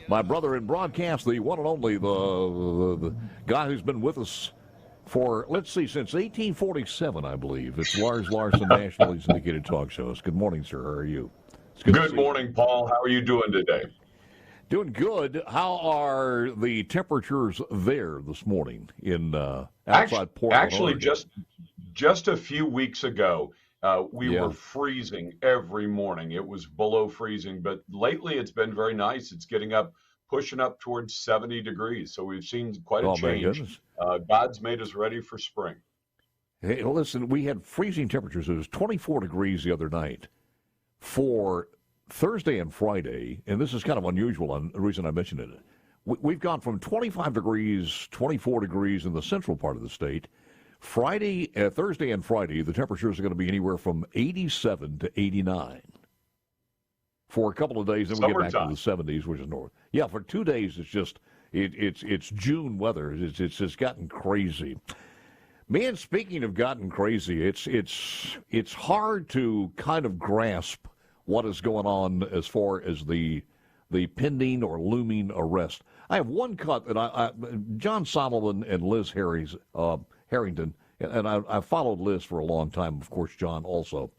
My brother in broadcast, the one and only, the guy who's been with us for, let's see, since 1847, I believe. It's Lars Larson, nationally syndicated talk shows. Good morning, sir. How are you? It's good morning, Paul. How are you doing today? Doing good. How are the temperatures there this morning in outside Portland? Actually, Oregon? just a few weeks ago, we were freezing every morning. It was below freezing, but lately it's been very nice. It's pushing up towards 70 degrees. So we've seen quite a change. God's made us ready for spring. Hey, listen, we had freezing temperatures. It was 24 degrees the other night for Thursday and Friday, and this is kind of unusual, and the reason I mentioned it. We've gone from 25 degrees, 24 degrees in the central part of the state. Thursday and Friday, the temperatures are going to be anywhere from 87 to 89 for a couple of days. Then we get back to the 70s, which is north. Yeah, for 2 days, it's just it's June weather. It's just gotten crazy. Man, speaking of gotten crazy, it's hard to kind of grasp what is going on as far as the pending or looming arrest. I have one cut that John Solomon and Liz Harrington, and I followed Liz for a long time, of course, John also.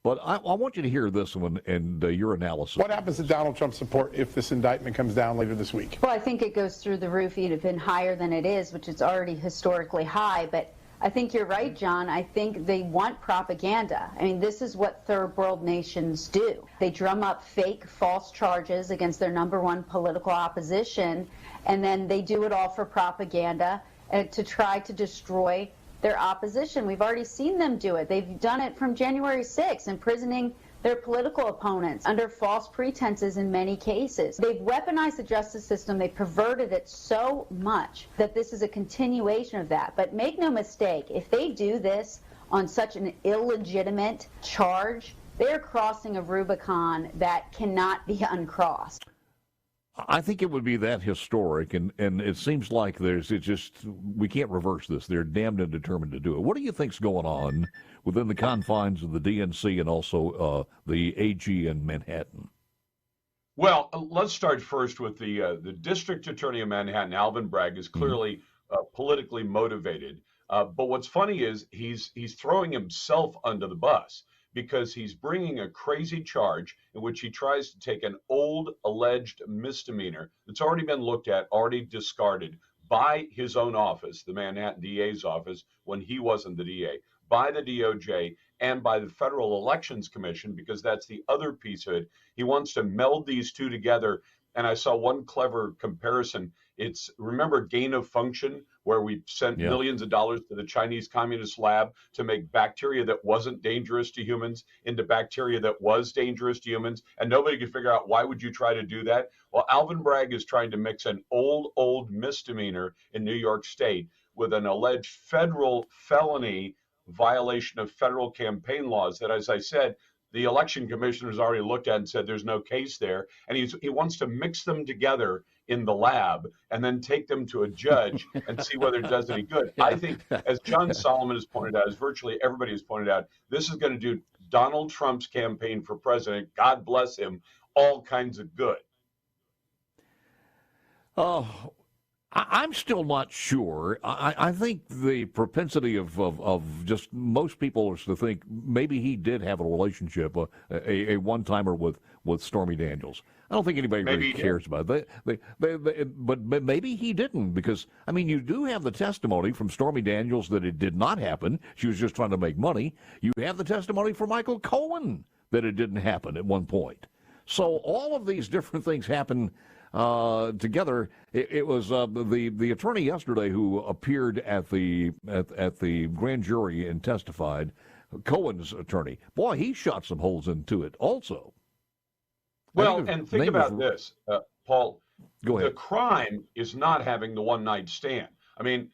But I want you to hear this one and your analysis. What happens to Donald Trump's support if this indictment comes down later this week? Well, I think it goes through the roof, even higher than it is, which is already historically high. But I think you're right, John. I think they want propaganda. I mean, this is what third world nations do. They drum up fake, false charges against their number one political opposition, and then they do it all for propaganda and to try to destroy their opposition. We've already seen them do it. They've done it from January 6th, imprisoning their political opponents under false pretenses in many cases. They've weaponized the justice system. They've perverted it so much that this is a continuation of that. But make no mistake, if they do this on such an illegitimate charge, they're crossing a Rubicon that cannot be uncrossed. I think it would be that historic, and it seems like we can't reverse this. They're damned and determined to do it. What do you think's going on within the confines of the DNC and also the AG in Manhattan? Well, let's start first with the district attorney of Manhattan, Alvin Bragg, is clearly politically motivated. But what's funny is he's throwing himself under the bus, because he's bringing a crazy charge in which he tries to take an old alleged misdemeanor that's already been looked at, already discarded by his own office, the Manhattan DA's office, when he wasn't the DA, by the DOJ, and by the Federal Elections Commission, because that's the other piece of it. He wants to meld these two together. And I saw one clever comparison. It's, remember gain of function, where we sent millions of dollars to the Chinese Communist lab to make bacteria that wasn't dangerous to humans into bacteria that was dangerous to humans, and nobody could figure out why would you try to do that? Well, Alvin Bragg is trying to mix an old misdemeanor in New York State with an alleged federal felony violation of federal campaign laws that, as I said, the election commissioner has already looked at and said there's no case there. And he wants to mix them together in the lab and then take them to a judge and see whether it does any good. I think, as John Solomon has pointed out, as virtually everybody has pointed out, this is going to do Donald Trump's campaign for president, God bless him, all kinds of good. Oh, I'm still not sure. I think the propensity of just most people is to think maybe he did have a relationship, a one-timer with Stormy Daniels. I don't think anybody really cares about it. But maybe he didn't, because, I mean, you do have the testimony from Stormy Daniels that it did not happen. She was just trying to make money. You have the testimony from Michael Cohen that it didn't happen at one point. So all of these different things happen together. It was the attorney yesterday who appeared at the grand jury and testified, Cohen's attorney. Boy, he shot some holes into it also. Well, and think about this, Paul. Go ahead. The crime is not having the one-night stand. I mean,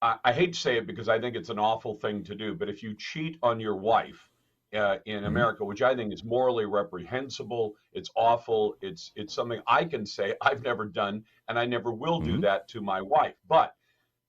I hate to say it because I think it's an awful thing to do, but if you cheat on your wife in America, which I think is morally reprehensible, it's awful, it's something I can say I've never done, and I never will do that to my wife. But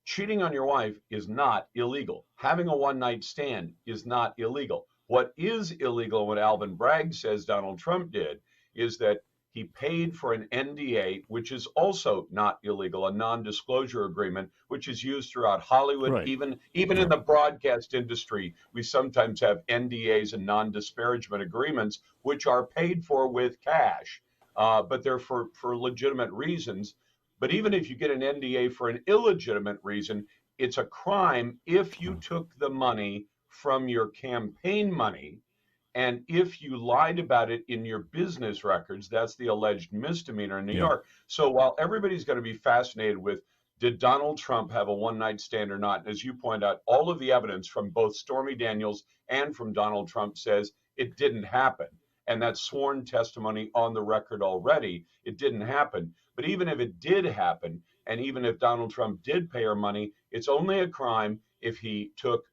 cheating on your wife is not illegal. Having a one-night stand is not illegal. What is illegal, what Alvin Bragg says Donald Trump did, is that he paid for an NDA, which is also not illegal, a non-disclosure agreement, which is used throughout Hollywood, Right. even in the broadcast industry. We sometimes have NDAs and non-disparagement agreements, which are paid for with cash, but they're for legitimate reasons. But even if you get an NDA for an illegitimate reason, it's a crime if you took the money from your campaign money. And if you lied about it in your business records, that's the alleged misdemeanor in New York. So while everybody's going to be fascinated with, did Donald Trump have a one-night stand or not? As you point out, all of the evidence from both Stormy Daniels and from Donald Trump says it didn't happen. And that's sworn testimony on the record already. It didn't happen. But even if it did happen, and even if Donald Trump did pay her money, it's only a crime if he took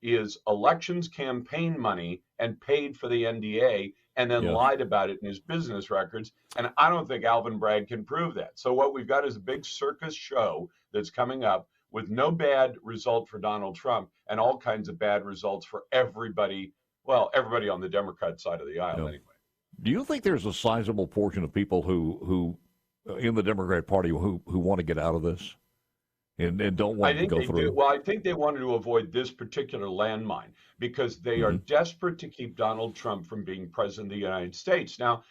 his elections campaign money and paid for the NDA and then lied about it in his business records. And I don't think Alvin Bragg can prove that. So what we've got is a big circus show that's coming up with no bad result for Donald Trump and all kinds of bad results for everybody. Well, everybody on the Democrat side of the aisle anyway. Do you think there's a sizable portion of people who in the Democrat Party who want to get out of this? And don't want to go through. Well, I think they wanted to avoid this particular landmine because they are desperate to keep Donald Trump from being president of the United States. Now,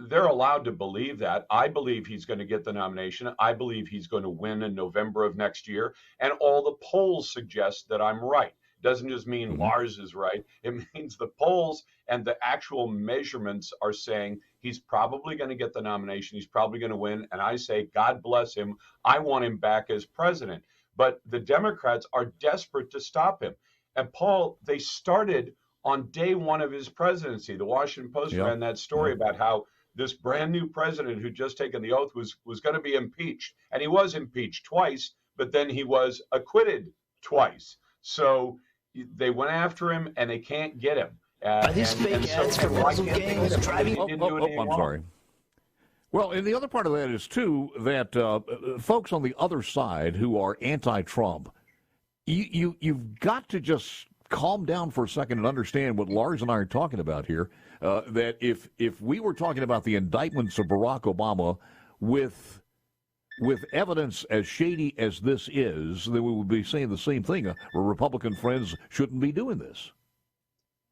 they're allowed to believe that. I believe he's going to get the nomination. I believe he's going to win in November of next year. And all the polls suggest that I'm right. Doesn't just mean Lars is right. It means the polls and the actual measurements are saying he's probably going to get the nomination. He's probably going to win. And I say, God bless him. I want him back as president. But the Democrats are desperate to stop him. And Paul, they started on day one of his presidency. The Washington Post ran that story about how this brand new president who'd just taken the oath was going to be impeached. And he was impeached twice, but then he was acquitted twice. So they went after him, and they can't get him. Are these fake ads for muzzle gangs driving? I'm sorry. Well, and the other part of that is, too, that folks on the other side who are anti-Trump, you've got to just calm down for a second and understand what Lars and I are talking about here, that if we were talking about the indictments of Barack Obama with evidence as shady as this is, then we would be saying the same thing. Republican friends shouldn't be doing this.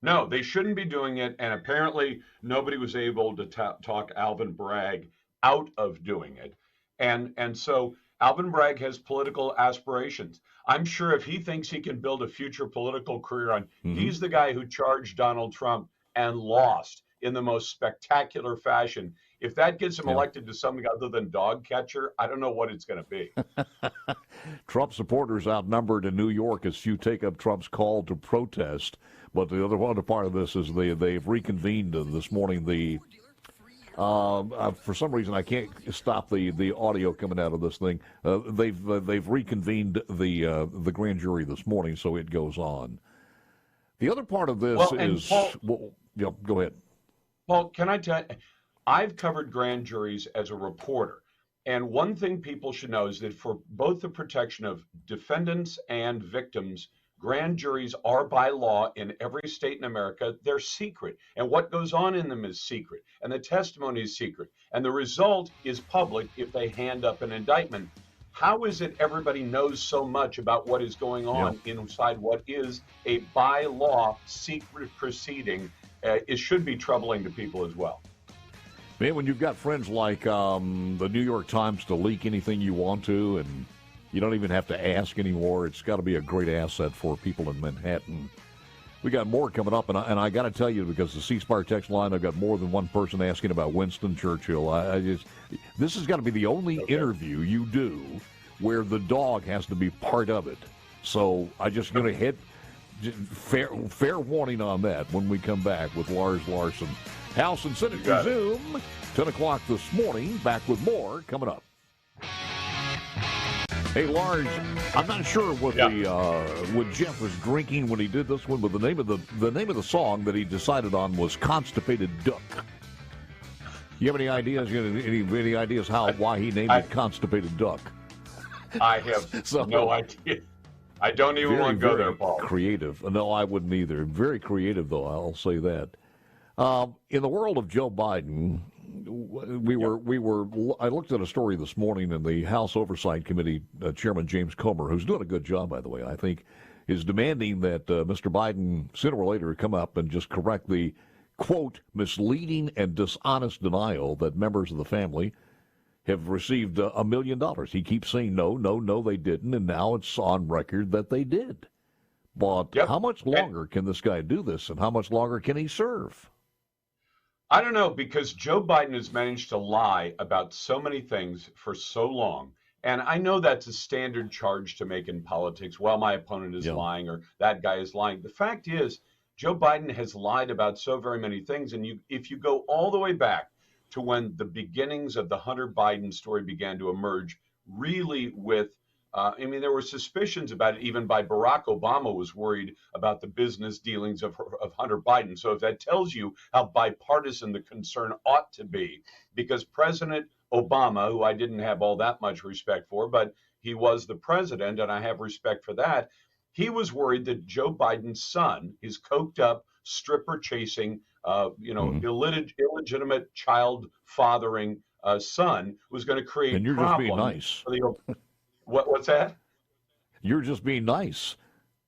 No, they shouldn't be doing it. And apparently nobody was able to talk Alvin Bragg out of doing it. And so Alvin Bragg has political aspirations. I'm sure if he thinks he can build a future political career on, he's the guy who charged Donald Trump and lost in the most spectacular fashion. If that gets him elected to something other than dog catcher, I don't know what it's going to be. Trump supporters outnumbered in New York as few take up Trump's call to protest. But the other part of this is they've reconvened this morning. For some reason I can't stop the audio coming out of this thing. They've reconvened the grand jury this morning, so it goes on. The other part of this is Paul, go ahead. Paul, can I tell you, I've covered grand juries as a reporter. And one thing people should know is that for both the protection of defendants and victims, grand juries are by law in every state in America. They're secret. And what goes on in them is secret. And the testimony is secret. And the result is public if they hand up an indictment. How is it everybody knows so much about what is going on inside what is a by law secret proceeding? It should be troubling to people as well. Man, when you've got friends like the New York Times to leak anything you want to, and you don't even have to ask anymore, it's got to be a great asset for people in Manhattan. We got more coming up, and I got to tell you, because the C Spire text line, I've got more than one person asking about Winston Churchill. This has got to be the only interview you do where the dog has to be part of it. So I just going to hit fair warning on that when we come back with Lars Larson. House and Senate resume 10 o'clock this morning. Back with more coming up. Hey, Lars, I'm not sure what Jeff was drinking when he did this one, but the name of the song that he decided on was "Constipated Duck." You have any ideas? Any ideas why he named it "Constipated Duck"? I have no idea. I don't even want to go there, Paul. Creative. No, I wouldn't either. Very creative, though. I'll say that. In the world of Joe Biden, I looked at a story this morning, and the House Oversight Committee Chairman James Comer, who's doing a good job, by the way, I think, is demanding that Mr. Biden sooner or later come up and just correct the, quote, misleading and dishonest denial that members of the family have received $1 million. He keeps saying no, they didn't, and now it's on record that they did. But how much longer can this guy do this, and how much longer can he serve? I don't know, because Joe Biden has managed to lie about so many things for so long. And I know that's a standard charge to make in politics. Well, my opponent is lying, or that guy is lying. The fact is, Joe Biden has lied about so very many things. And if you go all the way back to when the beginnings of the Hunter Biden story began to emerge, really with there were suspicions about it. Even by Barack Obama was worried about the business dealings of Hunter Biden. So if that tells you how bipartisan the concern ought to be, because President Obama, who I didn't have all that much respect for, but he was the president, and I have respect for that, he was worried that Joe Biden's son, his coked up, stripper chasing, illegitimate child fathering son, was going to create and you're problems. Just being nice. What's that? You're just being nice.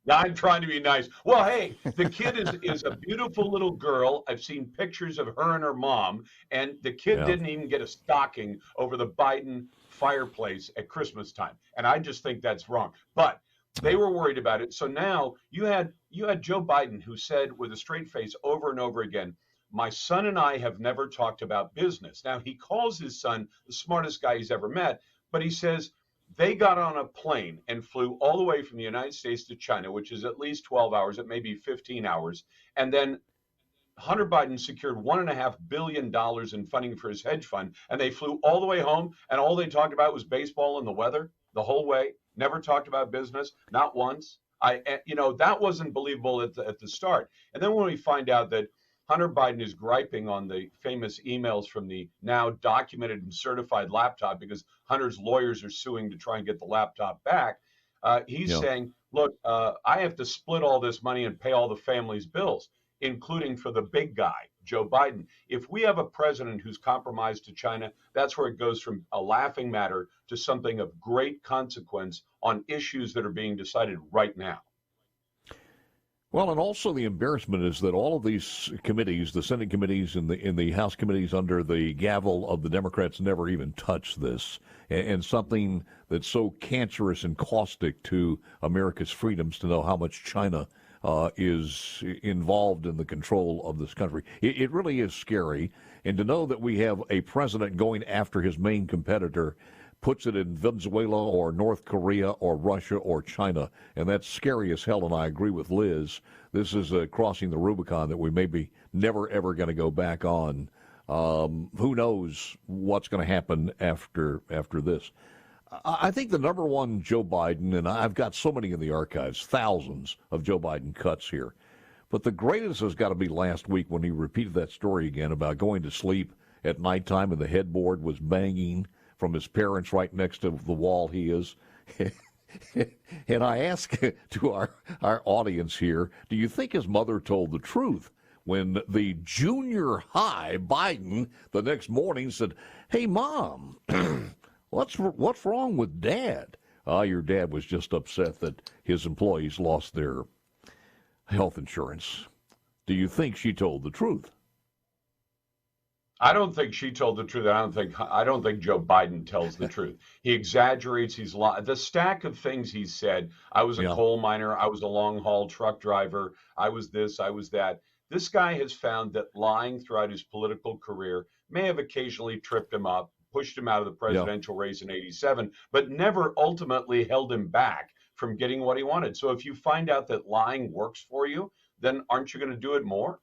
I'm trying to be nice. Well, hey, the kid is a beautiful little girl. I've seen pictures of her and her mom, and the kid didn't even get a stocking over the Biden fireplace at Christmas time. And I just think that's wrong. But they were worried about it. So now you had Joe Biden, who said with a straight face over and over again, my son and I have never talked about business. Now, he calls his son the smartest guy he's ever met, but he says they got on a plane and flew all the way from the United States to China, which is at least 12 hours, it may be 15 hours. And then Hunter Biden secured $1.5 billion in funding for his hedge fund, and they flew all the way home, and all they talked about was baseball and the weather the whole way. Never talked about business, not once. That wasn't believable at the start. And then when we find out that Hunter Biden is griping on the famous emails from the now documented and certified laptop, because Hunter's lawyers are suing to try and get the laptop back. He's saying, look, I have to split all this money and pay all the family's bills, including for the big guy, Joe Biden. If we have a president who's compromised to China, that's where it goes from a laughing matter to something of great consequence on issues that are being decided right now. Well, and also the embarrassment is that all of these committees, the Senate committees and the House committees under the gavel of the Democrats, never even touched this. And something that's so cancerous and caustic to America's freedoms, to know how much China is involved in the control of this country. It really is scary. And to know that we have a president going after his main competitor puts it in Venezuela or North Korea or Russia or China, and that's scary as hell, and I agree with Liz. This is crossing the Rubicon that we may be never, ever going to go back on. Who knows what's going to happen after this. I think the number one Joe Biden, and I've got so many in the archives, thousands of Joe Biden cuts here, but the greatest has got to be last week when he repeated that story again about going to sleep at nighttime and the headboard was banging from his parents right next to the wall he is. And I ask to our audience here, do you think his mother told the truth when the junior high Biden the next morning said, hey, Mom, what's wrong with Dad? Your dad was just upset that his employees lost their health insurance. Do you think she told the truth? I don't think she told the truth. I don't think Joe Biden tells the truth. He exaggerates. The stack of things he said. I was a coal miner. I was a long haul truck driver. I was this. I was that. This guy has found that lying throughout his political career may have occasionally tripped him up, pushed him out of the presidential race in '87, but never ultimately held him back from getting what he wanted. So if you find out that lying works for you, then aren't you going to do it more?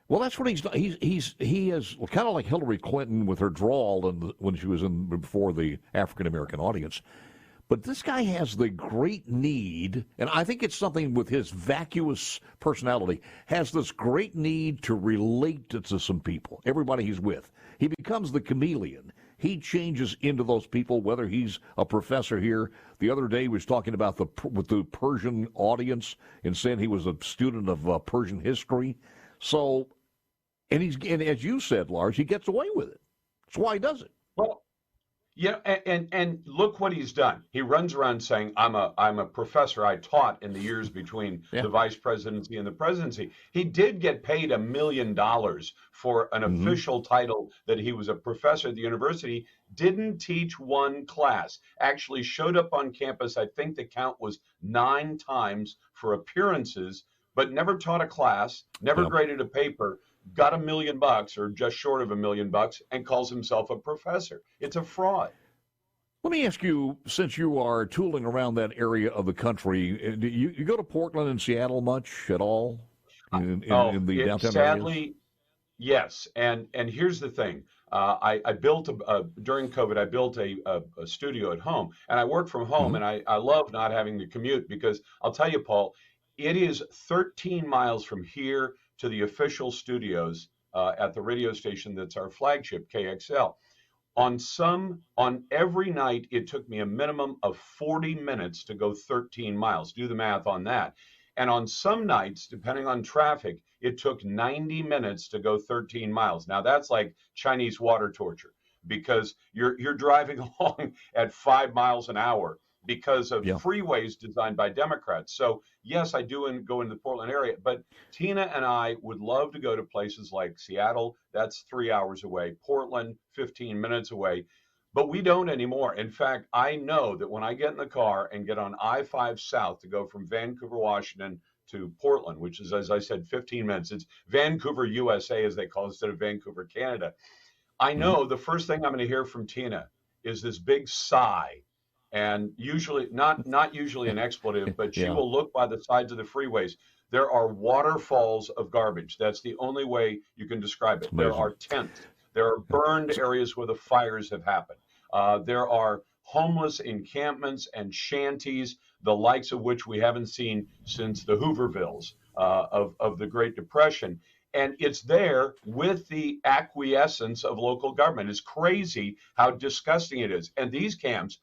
Well, that's what he's done. He is kind of like Hillary Clinton with her drawl when she was in before the African American audience. But this guy has the great need, and I think it's something with his vacuous personality, has this great need to relate to some people, everybody he's with. He becomes the chameleon. He changes into those people, whether he's a professor here. The other day he was talking about with the Persian audience and saying he was a student of Persian history. So And as you said, Lars, he gets away with it. That's why he does it. Well, yeah, and look what he's done. He runs around saying, I'm a professor. I taught in the years between the vice presidency and the presidency. He did get paid $1 million for an official title that he was a professor at the university, didn't teach one class, actually showed up on campus. I think the count was 9 times for appearances, but never taught a class, never graded a paper, got $1 million or just short of $1 million and calls himself a professor. It's a fraud. Let me ask you, since you are tooling around that area of the country, do you go to Portland and Seattle much at all in the downtown sadly, areas? Yes. And here's the thing. I built, during COVID, I built a studio at home, and I work from home, and I love not having to commute because I'll tell you, Paul, it is 13 miles from here to the official studios at the radio station that's our flagship, KXL. On every night, it took me a minimum of 40 minutes to go 13 miles. Do the math on that. And on some nights, depending on traffic, it took 90 minutes to go 13 miles. Now that's like Chinese water torture because you're driving along at 5 miles an hour because of freeways designed by Democrats. So yes, I do go into the Portland area, but Tina and I would love to go to places like Seattle. That's 3 hours away. Portland, 15 minutes away. But we don't anymore. In fact, I know that when I get in the car and get on I-5 South to go from Vancouver, Washington to Portland, which is, as I said, 15 minutes. It's Vancouver, USA, as they call it, instead of Vancouver, Canada. I know the first thing I'm going to hear from Tina is this big sigh. And usually, not usually an expletive, but she will look by the sides of the freeways. There are waterfalls of garbage. That's the only way you can describe it. There are tents. There are burned areas where the fires have happened. There are homeless encampments and shanties, the likes of which we haven't seen since the Hoovervilles of the Great Depression. And it's there with the acquiescence of local government. It's crazy how disgusting it is. And these camps,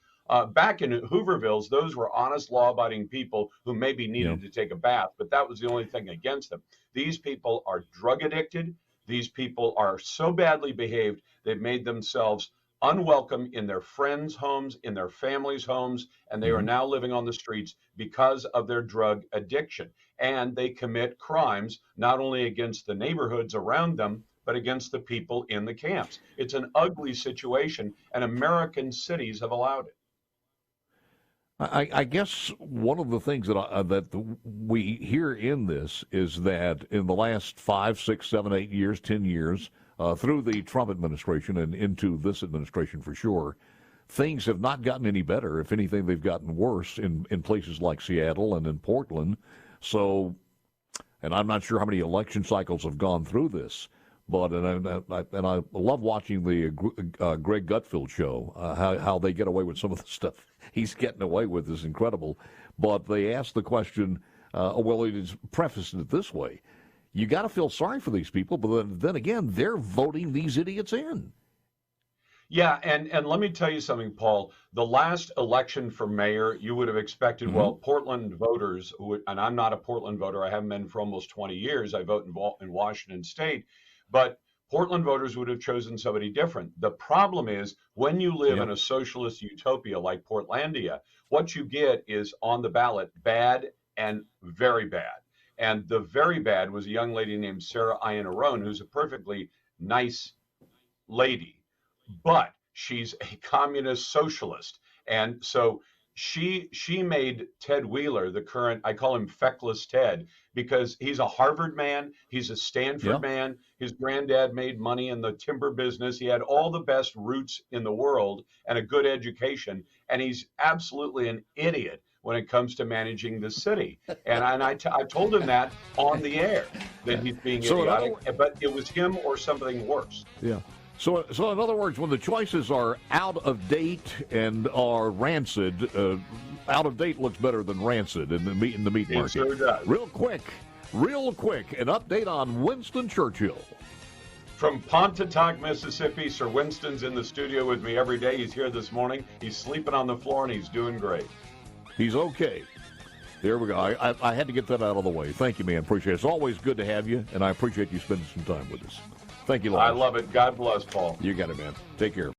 back in Hoovervilles, those were honest, law-abiding people who maybe needed to take a bath, but that was the only thing against them. These people are drug addicted. These people are so badly behaved, they've made themselves unwelcome in their friends' homes, in their families' homes, and they are now living on the streets because of their drug addiction. And they commit crimes not only against the neighborhoods around them, but against the people in the camps. It's an ugly situation, and American cities have allowed it. I guess one of the things that we hear in this is that in the last 5, 6, 7, 8 years, 10 years, through the Trump administration and into this administration for sure, things have not gotten any better. If anything, they've gotten worse in places like Seattle and in Portland. So, and I'm not sure how many election cycles have gone through this, but and I love watching the Greg Gutfeld show. How they get away with some of the stuff he's getting away with is incredible. But they asked the question. Well, it is prefaced it this way: you got to feel sorry for these people, but then again, they're voting these idiots in. Yeah, and let me tell you something, Paul. The last election for mayor, you would have expected, well, Portland voters, and I'm not a Portland voter. I haven't been for almost 20 years. I vote in Washington State. But Portland voters would have chosen somebody different. The problem is when you live in a socialist utopia like Portlandia, what you get is on the ballot bad and very bad. And the very bad was a young lady named Sarah Iannarone, who's a perfectly nice lady, but she's a communist socialist. And so she made Ted Wheeler, the current, I call him Feckless Ted, because he's a Harvard man, he's a Stanford man, his granddad made money in the timber business, he had all the best roots in the world and a good education, and he's absolutely an idiot when it comes to managing the city. And I told him that on the air, that he's being idiotic, but it was him or something worse. Yeah. So in other words, when the choices are out of date and are rancid, out of date looks better than rancid in the meat market. It sure does. Real quick, an update on Winston Churchill. From Pontotoc, Mississippi, Sir Winston's in the studio with me every day. He's here this morning. He's sleeping on the floor and he's doing great. He's okay. There we go. I had to get that out of the way. Thank you, man. Appreciate it. It's always good to have you, and I appreciate you spending some time with us. Thank you, Lars. I love it. God bless, Paul. You got it, man. Take care.